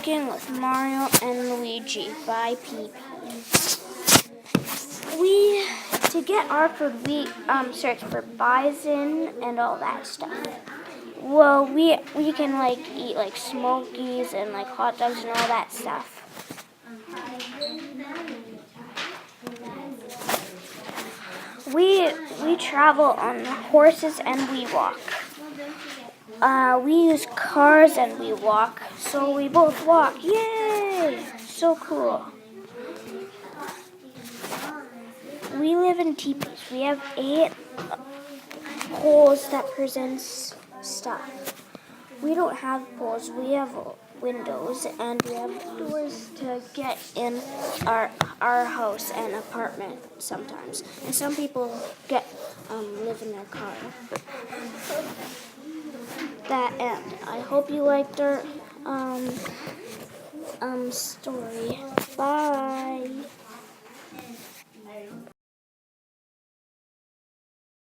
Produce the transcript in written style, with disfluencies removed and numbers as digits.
Walking with Mario and Luigi by PP. To get our food, we search for bison and all that stuff. Well, we can eat smokies and hot dogs and all that stuff. We travel on horses and we walk. We use cars and we walk, so we both walk. Yay! So cool. We live in teepees. We have 8 poles that presents stuff. We don't have poles. We have windows and we have doors to get in our house and apartment sometimes. And some people live in their car. That end. I hope you liked our story. Bye.